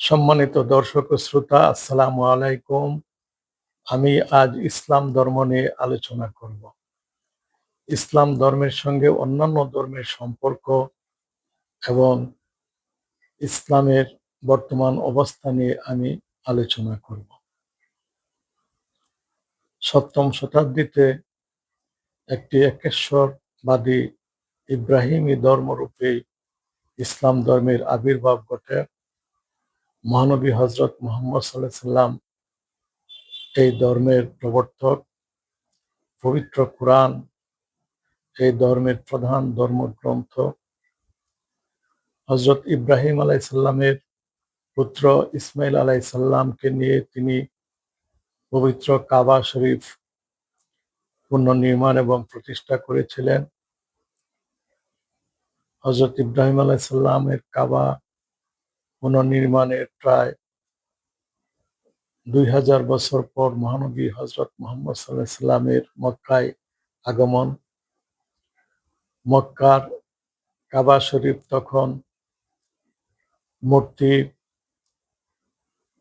সম্মানিত দর্শক ও শ্রোতা, আসসালামু আলাইকুম। আমি আজ ইসলাম ধর্ম নিয়ে আলোচনা করব। ইসলাম ধর্মের সঙ্গে অন্যান্য ধর্মের সম্পর্ক এবং ইসলামের বর্তমান অবস্থা নিয়ে আমি আলোচনা করব। সপ্তম শতাব্দীতে একটি একেশ্বরবাদী ইব্রাহিমী ধর্মরূপে ইসলাম ধর্মের আবির্ভাব ঘটে। মহানবী হজরত মুহাম্মদ সাল্লাল্লাহু আলাইহি সাল্লাম এই ধর্মের প্রবর্তক। পবিত্র কুরআন এই ধর্মের প্রধান ধর্মগ্রন্থ। হজরত ইব্রাহিম আলাইসাল্লামের পুত্র ইসমাইল আলাইসাল্লামকে নিয়ে তিনি পবিত্র কাবা শরীফ পুনর্নির্মাণ এবং প্রতিষ্ঠা করেছিলেন। হজরত ইব্রাহিম আলাইসাল্লামের কাবা পুনর্নির্মাণের প্রায় 2000 বছর পর মহানবী হজরত মুহাম্মদ সাল্লাল্লাহু আলাইহি সাল্লামের মক্কায় আগমন। মক্কার কাবা শরীফ তখন মূর্তি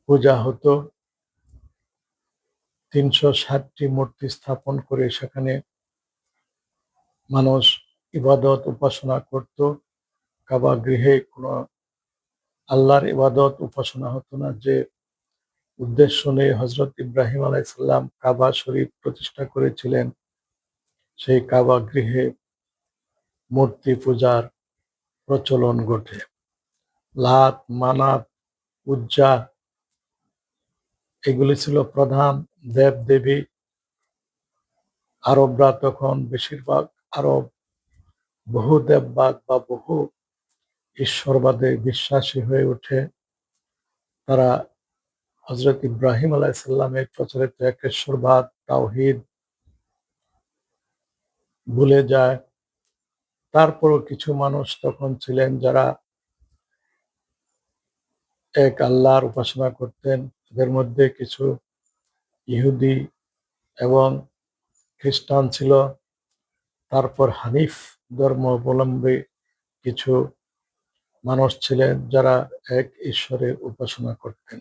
পূজা হতো। 360টি মূর্তি স্থাপন করে সেখানে মানুষ ইবাদত উপাসনা করত। কাবা গৃহে কোনো আল্লাহর ইবাদত উপাসনা হতো না। যে উদ্দেশ্য নিয়ে হজরত ইব্রাহিম আলাইসাল্লাম কাবা শরীফ প্রতিষ্ঠা করেছিলেন, সেই কাবা গৃহে মূর্তি পূজার প্রচলন ঘটে। লাত, মানাত, উজ্জা এগুলি ছিল প্রধান দেব দেবী। আরবরা তখন বেশিরভাগ আরব বহু দেববাদ বা বহু ঈশ্বরবাদে বিশ্বাসী হয়ে ওঠে। তারা হজরত ইব্রাহিম আলাইসাল্লামের প্রচলিত একেশ্বরবাদ, তাওহীদ ভুলে যায়। তারপরও কিছু মানুষ তখন ছিলেন যারা এক আল্লাহর উপাসনা করতেন। এদের মধ্যে কিছু ইহুদি এবং খ্রিস্টান ছিল। তারপর হানিফ ধর্মাবলম্বী কিছু মানুষ ছিলেন যারা এক ঈশ্বরের উপাসনা করতেন।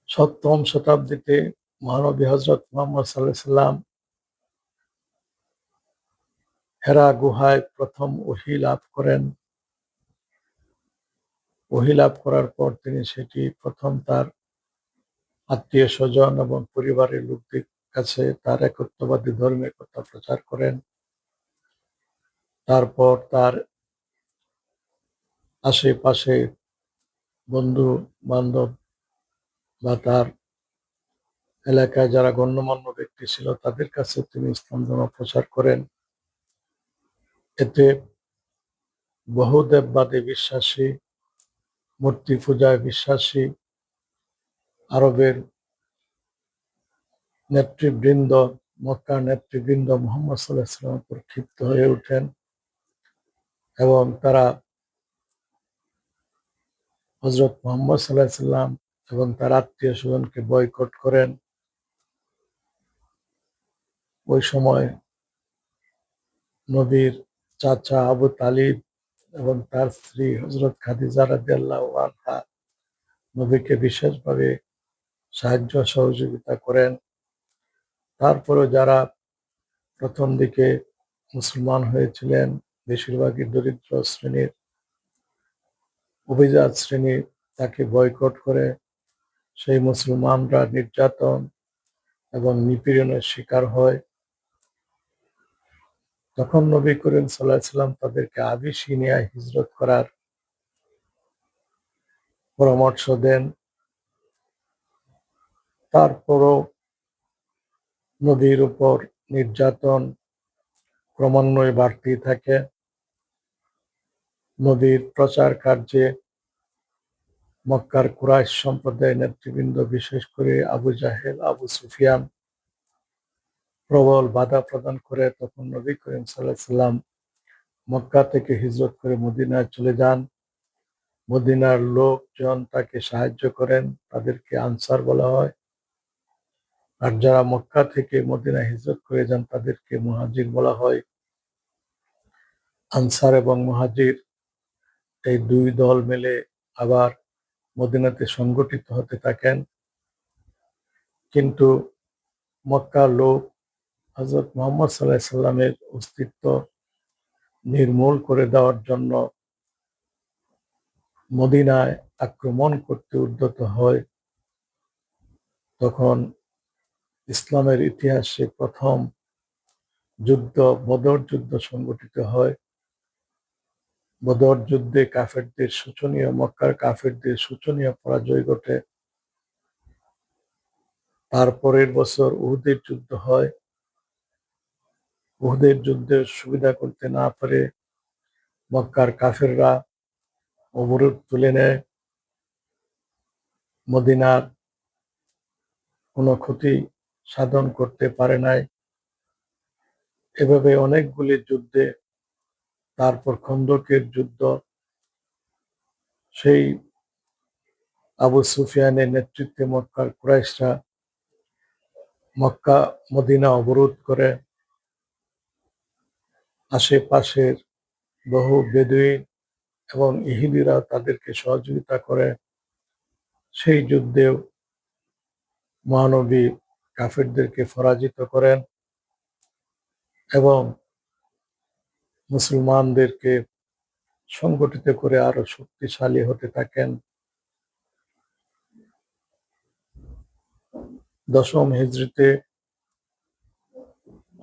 সপ্তম শতাব্দীতে মহানবী হজরত মুহাম্মদ সাল্লাল্লাহু আলাইহি সাল্লাম হেরা গুহায় প্রথম ওহী লাভ করেন। ওহী লাভ করার পর তিনি সেটি প্রথম তার আত্মীয় স্বজন এবং পরিবারের লোকদের কাছে তার একত্ববাদী ধর্মের কথা প্রচার করেন। তারপর তার আশেপাশে বন্ধু বান্ধব বা তার এলাকায় যারা গণ্যমান্য ব্যক্তি ছিল তাদের কাছে তিনি ইসলাম ধর্ম প্রচার করেন। এতে বহু দেববাদে বিশ্বাসী, মূর্তি পূজায় বিশ্বাসী আরবের নেতৃবৃন্দ, মক্কার নেতৃবৃন্দ মুহাম্মদ সাল্লাল্লাহু আলাইহি ওয়াসাল্লামের উপর ক্ষিপ্ত হয়ে ওঠেন এবং তারা হযরত মুহাম্মদ সাল্লাল্লাহু আলাইহি ওয়াসাল্লাম এবং তার আত্মীয় স্বজনকে বয়কট করেন। ওই সময় নবীর চাচা আবু তালিব এবং তার স্ত্রী হযরত খাদিজা রাদিয়াল্লাহু আনহা নবীকে বিশেষভাবে সাহায্য সহযোগিতা করেন। তারপরেও যারা প্রথম দিকে মুসলমান হয়েছিলেন বেশিরভাগই দরিদ্র শ্রেণীর অভিজাত শ্রেণী তাকে বয়কট করে। সেই মুসলমানরা নির্যাতন এবং নিপীড়নের শিকার হয়। তখন নবী করিম সাল্লাল্লাহু আলাইহি ওয়াসাল্লাম তাদেরকে আবিসিনিয়ায় হিজরত করার পরামর্শ দেন। তারপরও নবীর উপর নির্যাতন ক্রমান্বয়ে বাড়তেই থাকে। নবীর প্রচার কার্যে মক্কার কুরাইশ সম্প্রদায়ের নেতৃবৃন্দ বিশেষ করে আবু জাহেল, আবু সুফিয়ান প্রবল বাধা প্রদান করে। তখন নবী করিম সাল্লাল্লাহু আলাইহি ওয়াসাল্লাম মক্কা থেকে হিজরত করে মদিনায় চলে যান। মদিনার লোকজন তাকে সাহায্য করেন, তাদেরকে আনসার বলা হয়। আর যারা মক্কা থেকে মদিনায় হিজরত করে যান তাদেরকে মুহাজির বলা হয়। আনসার এবং মুহাজির এই দুই দল মিলে আবার মদিনাতে সংগঠিত হতে থাকেন। কিন্তু মক্কার লোক হযরত মুহাম্মদ সাল্লাল্লাহু আলাইহি সাল্লামের অস্তিত্ব নির্মূল করে দেওয়ার জন্য মদিনায় আক্রমণ করতে উদ্যত হয়। তখন ইসলামের ইতিহাসে প্রথম যুদ্ধ বদর যুদ্ধ সংগঠিত হয়। বদর যুদ্ধে মক্কার কাফেরদের শোচনীয় পরাজয় ঘটে। তার পরের বছর উহুদের যুদ্ধ হয়। উহুদের যুদ্ধের সুবিধা করতে না পারে মক্কার কাফেররা অবরোধ তুলে নেয়। মদিনার কোনো ক্ষতি সাধন করতে পারে নাই। এভাবে অনেকগুলি যুদ্ধে, তারপর খন্দকের যুদ্ধ, সেই আবু সুফিয়ানের নেতৃত্বে মক্কার কুরাইশরা মক্কা মদিনা অবরোধ করে। আশেপাশের বহু বেদুইন এবং ইহুদিরা তাদেরকে সহযোগিতা করে। সেই যুদ্ধেও মহানবী কাফেরদেরকে পরাজিত করেন এবং মুসলমানদেরকে সংগঠিত করে আরো শক্তিশালী হতে থাকেন।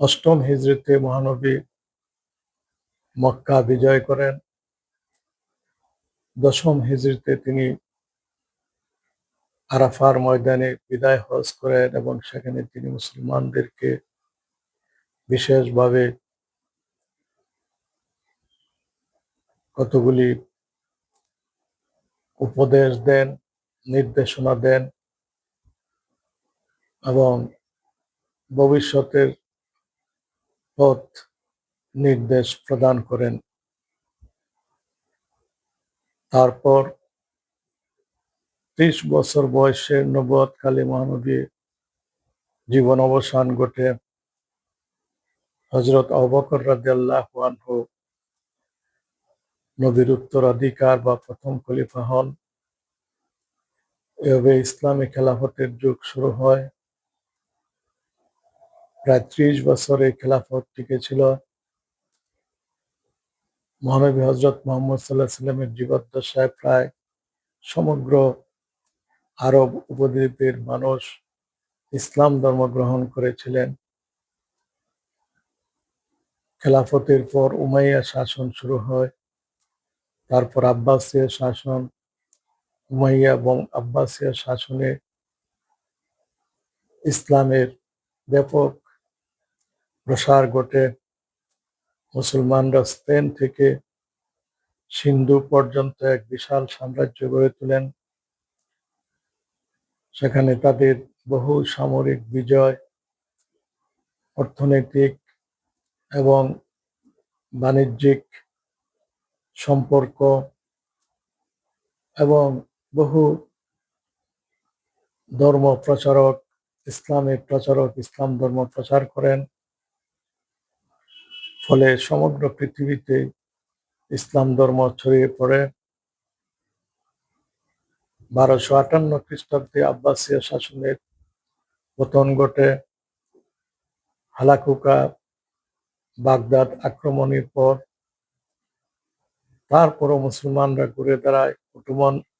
অষ্টম হিজরিতে মহানবী মক্কা বিজয় করেন। দশম হিজরিতে তিনি আরাফার ময়দানে বিদায় হজ করেন এবং সেখানে তিনি মুসলমানদেরকে বিশেষভাবে কতগুলি উপদেশ দেন, নির্দেশনা দেন এবং ভবিষ্যতের পথ নির্দেশ প্রদান করেন। তারপর 30 বছর বয়সে নবুয়তকালে মহানবী জীবন অবসান ঘটে। হযরত আবু বকর রাদিয়াল্লাহু আনহু নবীর উত্তরাধিকার বা প্রথম খলিফা হন। এভাবে ইসলামী খেলাফতের যুগ শুরু হয়। প্রায় 30 বছর এই খেলাফত টিকেছিল। মহানবী হযরত মুহাম্মদ সাল্লাল্লাহু আলাইহি সাল্লামের জীবদ্দশায় প্রায় সমগ্র আরব উপদ্বীপের মানুষ ইসলাম ধর্ম গ্রহণ করেছিলেন। খেলাফতের পর উমাইয়া শাসন শুরু হয়। তারপর আব্বাসীয় শাসন। উমাইয়া এবং আব্বাসীয় শাসনে ইসলামের ব্যাপক প্রসার ঘটে। মুসলমানরা স্পেন থেকে সিন্ধু পর্যন্ত এক বিশাল সাম্রাজ্য গড়ে তোলেন। সেখানে তাদের বহু সামরিক বিজয়, অর্থনৈতিক এবং বাণিজ্যিক সম্পর্ক এবং বহু ইসলাম ধর্ম প্রচার করেন। ফলে সমগ্র পৃথিবীতে ইসলাম ধর্ম ছড়িয়ে পড়ে। 1258 খ্রিস্টাব্দে আব্বাসীয় শাসনের পতন ঘটে। হালাকুকা বাগদাদ আক্রমণের পর তারপরও মুসলমানরা ঘুরে দাঁড়ায়।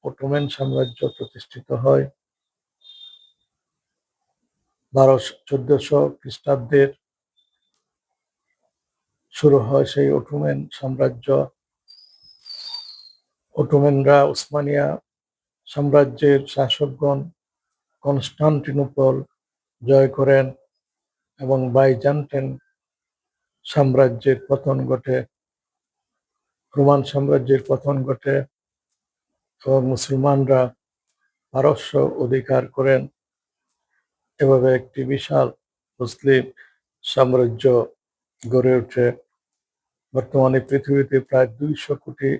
অটোমান সাম্রাজ্য প্রতিষ্ঠিত হয়। 1400 খ্রিস্টাব্দের শুরু হয় সেই অটোমান সাম্রাজ্য। অটোমানরা উসমানিয়া সাম্রাজ্যের শাসকগণ কনস্টান্টিনোপল জয় করেন এবং বাইজান্টাইন সাম্রাজ্যের পতন ঘটে। রোমান সাম্রাজ্যের পতন ঘটে এবং মুসলমানরা পারস্য অধিকার করেন। এভাবে একটি বিশাল মুসলিম সাম্রাজ্য গড়ে ওঠে। বর্তমানে পৃথিবীতে প্রায় 200 কোটি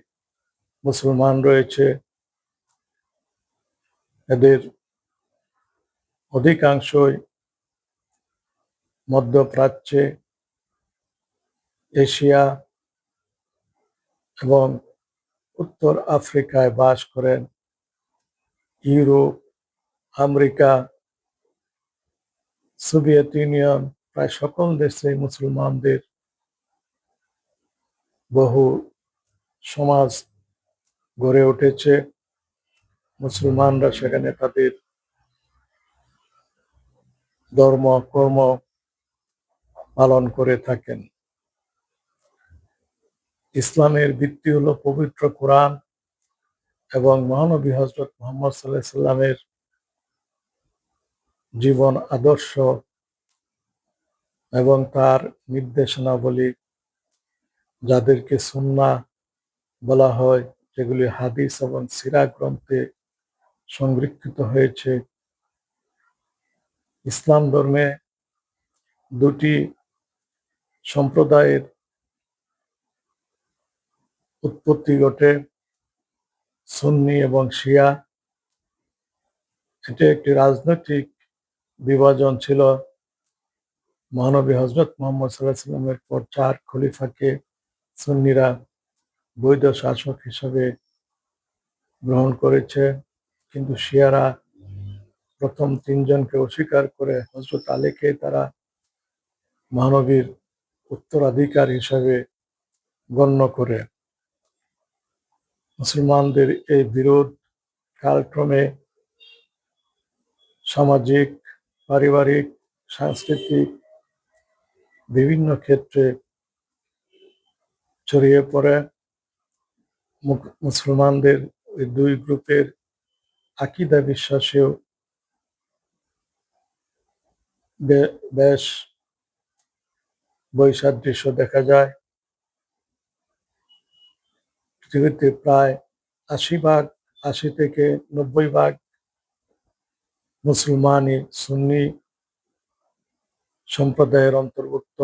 মুসলমান রয়েছে। এদের অধিকাংশই মধ্যপ্রাচ্যে, এশিয়া এবং উত্তর আফ্রিকায় বাস করেন, ইউরোপ, আমেরিকা, সোভিয়েত ইউনিয়ন প্রায় সকল দেশে মুসলমানদের বহু সমাজ গড়ে উঠেছে। মুসলমানরা সেখানে তাদের ধর্ম কর্ম পালন করে থাকেন। ইসলামের ভিত্তি হলো পবিত্র কোরআন এবং মহানবী হযরত মুহাম্মদ সাল্লাল্লাহু আলাইহি সাল্লামের জীবন আদর্শ এবং তার নির্দেশনাবলী, যাদেরকে সুন্নাহ বলা হয়, যেগুলি হাদিস এবং সিরাত গ্রন্থে সংরক্ষিত হয়েছে। ইসলাম ধর্মে দুটি সম্প্রদায়ের উৎপত্তি ঘটে, সুন্নি এবং শিয়া। এটি একটি রাজনৈতিক বিভাজন ছিল। মহানবী হযরত মুহাম্মদ সাল্লাল্লাহু আলাইহি সাল্লামের পর 4 খলিফাকে সুন্নিরা বৈধ শাসক হিসেবে গ্রহণ করেছে, কিন্তু শিয়ারা প্রথম 3 জনকে অস্বীকার করে হযরত আলীকে তারা মহানবীর উত্তরাধিকার হিসেবে গণ্য করে। মুসলমানদের এই বিরোধ কালক্রমে সামাজিক, পারিবারিক, সাংস্কৃতিক বিভিন্ন ক্ষেত্রে ছড়িয়ে পড়ে। মুসলমানদের ওই দুই গ্রুপের আকীদা বিশ্বাসেও বেশ বৈসাদৃশ্য দেখা যায়। পৃথিবীতে প্রায় ৮০ থেকে ৯০% মুসলমানই সুন্নি সম্প্রদায়ের অন্তর্ভুক্ত,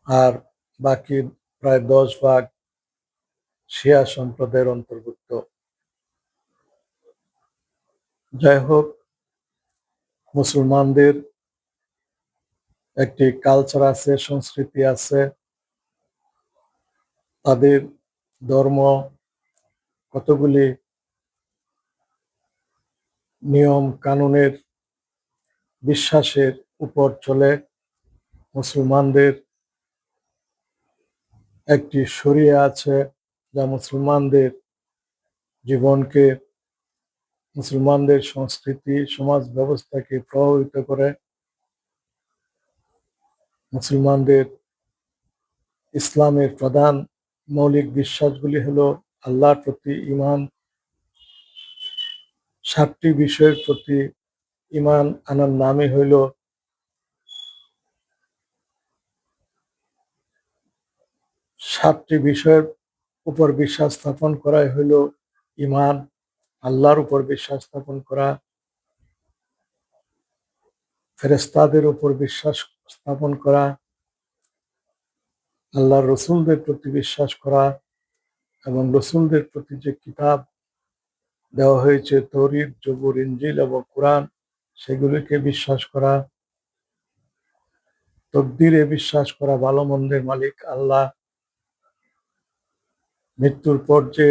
আর বাকি প্রায় ১০% শিয়া সম্প্রদায়ের অন্তর্ভুক্ত। যাই হোক, মুসলমানদের একটি কালচার আছে, সংস্কৃতি আছে। তাদের ধর্ম কতগুলি নিয়ম কানুনের বিশ্বাসের উপর চলে। মুসলমানদের একটি শরিয়া আছে, যা মুসলমানদের জীবনকে, মুসলমানদের সংস্কৃতি, সমাজ ব্যবস্থাকে প্রভাবিত করে। মুসলমানদের ইসলামের প্রধান মৌলিক বিশ্বাসগুলি হলো আল্লাহর প্রতি ঈমান, 7টি বিষয়ের প্রতি ঈমান আনার নামই হইল 7টি বিষয়ের উপর বিশ্বাস স্থাপন করাই হইল ঈমান। আল্লাহর উপর বিশ্বাস স্থাপন করা, ফেরেশতাদের উপর বিশ্বাস স্থাপন করা, আল্লাহর রসুলদের প্রতি বিশ্বাস করা এবং রসুলদের প্রতি যে কিতাব দেওয়া হয়েছে, তৌরাত, জবুর, ইনজিল এবং কুরআন, সেগুলিকে বিশ্বাস করা, তকদিরে বিশ্বাস করা, ভালো মন্দের মালিক আল্লাহ, মৃত্যুর পর যে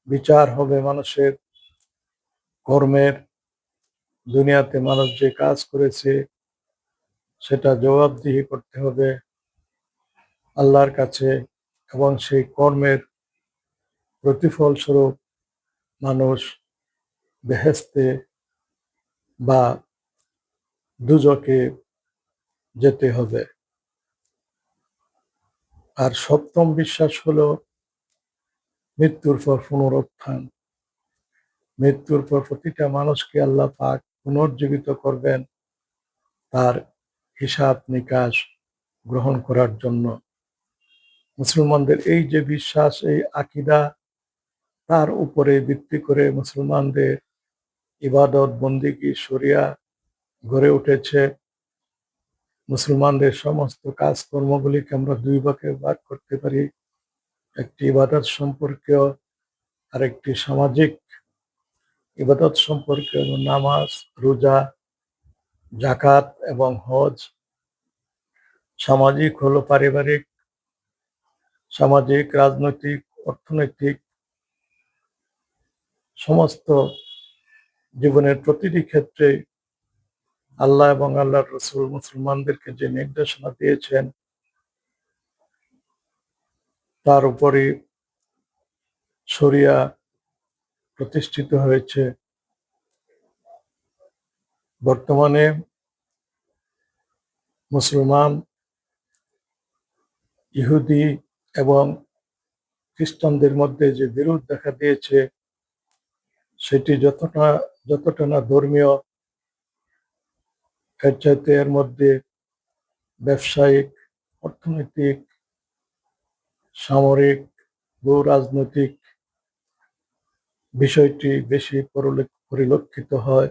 বিচার হবে মানুষের কর্মের, দুনিয়াতে মানুষ যে কাজ করেছে সেটা জবাবদিহি করতে হবে আল্লাহর কাছে, এবং সেই কর্মের প্রতিফল স্বরূপ মানুষ বেহেশতে বা দুজকে যেতে হবে। আর 7ম বিশ্বাস হলো মৃত্যুর পর পুনরুত্থান। মৃত্যুর পর প্রতিটা মানুষকে আল্লাহ পাক পুনর্জীবিত করবেন তার হিসাব নিকাশ গ্রহণ করার জন্য। মুসলমানদের এই যে বিশ্বাস, এই আকীদা, তার উপরে ভিত্তি করে মুসলমানদের ইবাদত, বন্দেগী, শরিয়া গড়ে উঠেছে। মুসলমানদের সমস্ত কাজকর্মগুলিকে আমরা 2 ভাগে ভাগ করতে পারি, একটি ইবাদত সম্পর্কীয় আর একটি সামাজিক। ইবাদত সম্পর্কীয় নামাজ, রোজা, যাকাত এবং হজ। সামাজিক হলো পারিবারিক, সামাজিক, রাজনৈতিক, অর্থনৈতিক সমস্ত জীবনের প্রতিটি ক্ষেত্রে আল্লাহ এবং আল্লাহর রসুল মুসলমানদেরকে যে নির্দেশনা দিয়েছেন তার উপরই শরিয়া প্রতিষ্ঠিত হয়েছে। বর্তমানে মুসলমান, ইহুদি এবং খ্রিস্টানদের মধ্যে যে বিরোধ দেখা দিয়েছে সেটি যতটা না ধর্মীয়, এর চাইতে এর মধ্যে ব্যবসায়িক, অর্থনৈতিক, সামরিক, ভূ রাজনৈতিক বিষয়টি বেশি পরিলক্ষিত হয়।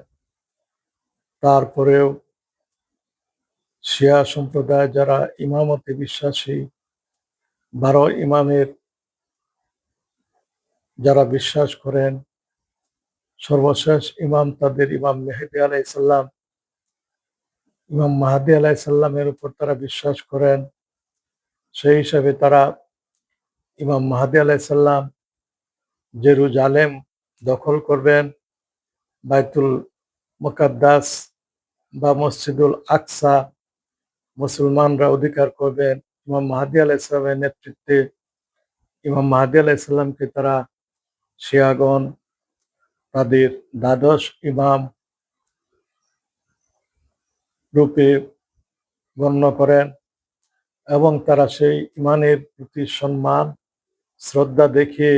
তারপরেও শিয়া সম্প্রদায় যারা ইমামতে বিশ্বাসী, 12 ইমামের যারা বিশ্বাস করেন, সর্বশেষ ইমাম তাদের ইমাম মেহেদী আলাইহিসসালাম, ইমাম মাহদী আলাইহিসসালামের উপর তারা বিশ্বাস করেন। সেই হিসাবে তারা ইমাম মাহদী আলাইহিসসালাম জেরুজালেম দখল করবেন, বাইতুল মুকাদ্দাস বা মসজিদুল আকসা মুসলমানরা অধিকার করবেন। ইমাম মাহদী আলাইহিসসালামের নেতৃত্বে ইমাম মাহদী আলাইহিসসালামকে তারা শিয়াগণ তাদের দ্বাদশ ইমাম রূপে গণ্য করেন এবং তারা সেই ইমানের প্রতি সম্মান শ্রদ্ধা দেখিয়ে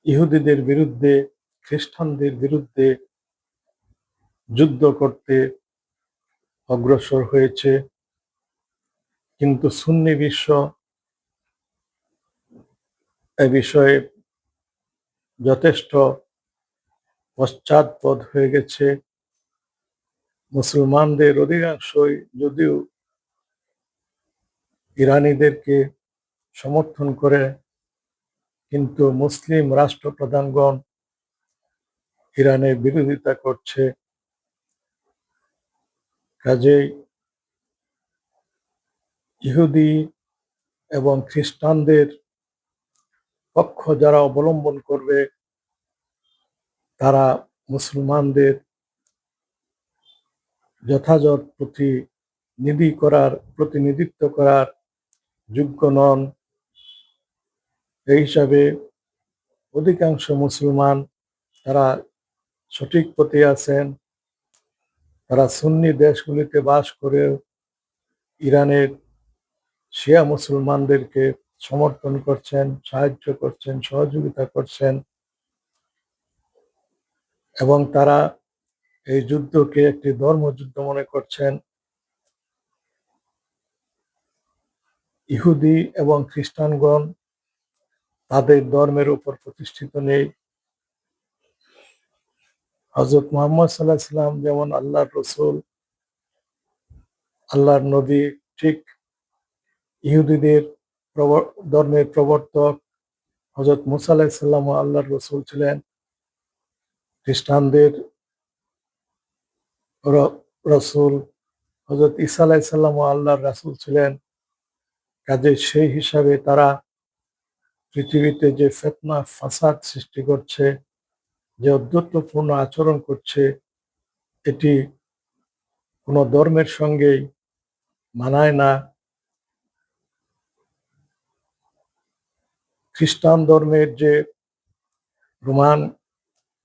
ইহুদিদের বিরুদ্ধে, খ্রিস্টানদের বিরুদ্ধে যুদ্ধ করতে অগ্রসর হয়েছে। কিন্তু সুন্নি বিশ্ব এ বিষয়ে যথেষ্ট পশ্চাৎপদ হয়ে গেছে। মুসলমানদের অধিকাংশই যদিও ইরানিদেরকে সমর্থন করে, কিন্তু মুসলিম রাষ্ট্রপ্রধানগণ ইরানের বিরোধিতা করছে। কাজেই ইহুদি এবং খ্রিস্টানদের পক্ষ যারা অবলম্বন করবে তারা মুসলমানদের যথাযথ প্রতিনিধিত্ব করার যোগ্য নন। এই হিসাবে অধিকাংশ মুসলমান তারা সঠিক পথে আছেন। তারা সুন্নি দেশগুলিতে বাস করেও ইরানের শিয়া মুসলমানদেরকে সমর্থন করছেন, সাহায্য করছেন, সহযোগিতা করছেন এবং তারা এই যুদ্ধকে একটি ধর্মযুদ্ধ মনে করছেন। ইহুদি এবং খ্রিস্টানগণ তাদের ধর্মের উপর প্রতিষ্ঠিত নেই। হযরত মুহাম্মদ সাল্লাল্লাহু আলাইহি ওয়াসাল্লাম যেমন আল্লাহর রসুল, আল্লাহর নবী, ঠিক ইহুদিদের ধর্মের প্রবর্তক হযরত মুসা আলাইহিস সালামও আল্লাহর রসুল ছিলেন। খ্রিস্টানদের রসুল হযরত ঈসা আলাইহিস সালামও আল্লাহর রাসূল ছিলেন। কাজেই সেই হিসাবে তারা পৃথিবীতে যে ফিতনা ফাসাদ সৃষ্টি করছে, যে অধ্যত্বপূর্ণ আচরণ করছে, এটি কোনো ধর্মের সঙ্গেই মানায় না। খ্রিস্টান ধর্মের যে রোমান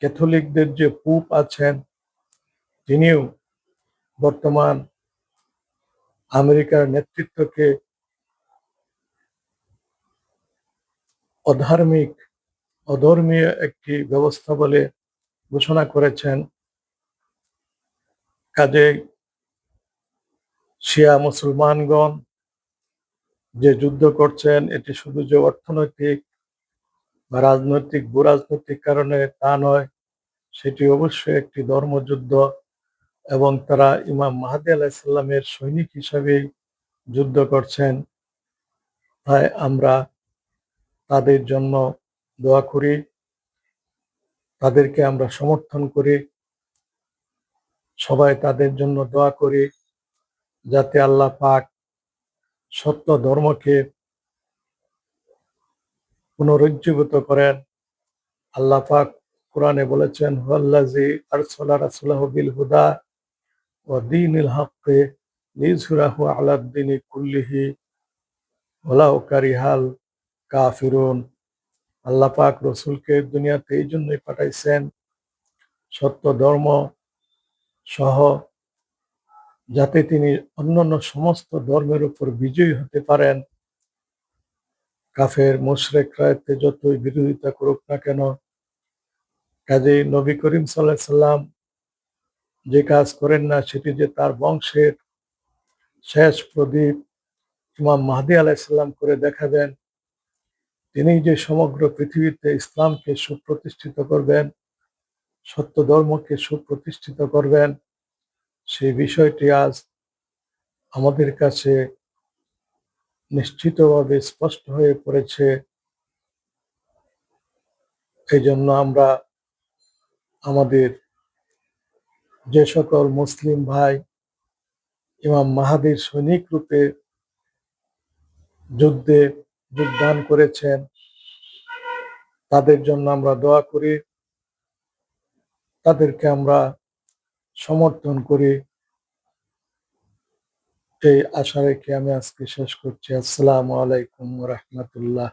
ক্যাথলিকদের যে পোপ আছেন, তিনিও বর্তমান আমেরিকার নেতৃত্বকে অধর্মীয় একটি ব্যবস্থা বলে ঘোষণা করেছেন। কাজেই শিয়া মুসলমানগণ যে যুদ্ধ করছেন এটি শুধু যে অর্থনৈতিক বা ভূ-রাজনৈতিক কারণে তা নয়, সেটি অবশ্যই একটি ধর্মযুদ্ধ এবং তারা ইমাম মাহদী আলাইহিস সালামের সৈনিক হিসাবেই যুদ্ধ করছেন। তাই আমরা তাদের জন্য দোয়া করি, তাদেরকে আমরা সমর্থন করি, সবাই তাদের জন্য দোয়া করি যাতে আল্লাহ পাক সত্য ধর্মকে পুনরুজ্জীবিত করেন। আল্লাহ পাক কোরআনে বলেছেন, হুয়াল্লাযী আরসালা রাসূলাহু বিল হুদা ওয়া দীনিল হাক্কি লিইয়ুযহিরাহু আলাদ দীনি কুল্লিহি ওয়ালাউ কারিহাল কাফিরুন। আল্লাহ পাক রসুলকে দুনিয়াতে এই জন্যই পাঠাইছেন, সত্য ধর্ম সহ, যাতে তিনি অন্যান্য সমস্ত ধর্মের উপর বিজয়ী হতে পারেন। কাফের মুশরিকরা এতে যতই বিরোধিতা করুক না কেন, কাজেই নবী করিম সাল্লাল্লাহু আলাইহি সাল্লাম যে কাজ করেন না, সেটি যে তার বংশের শেষ প্রদীপ ইমাম মাহদী আলাইহিস সালাম করে দেখাবেন। তিনিই যে সমগ্র পৃথিবীতে ইসলামকে সুপ্রতিষ্ঠিত করবেন, সত্য ধর্মকে সুপ্রতিষ্ঠিত করবেন, সেই বিষয়টি আজ আমাদের কাছে নিশ্চিতভাবে স্পষ্ট হয়ে পড়েছে। এই জন্য আমরা আমাদের যে সকল মুসলিম ভাই ইমাম মাহাদির সৈনিক রূপে যুদ্ধে যোগদান করেছেন, তাদের জন্য আমরা দোয়া করি, তাদেরকে আমরা সমর্থন করি। এই আশা রেখে আমি আজকে শেষ করছি। আসসালামু আলাইকুম ওয়া রাহমাতুল্লাহ।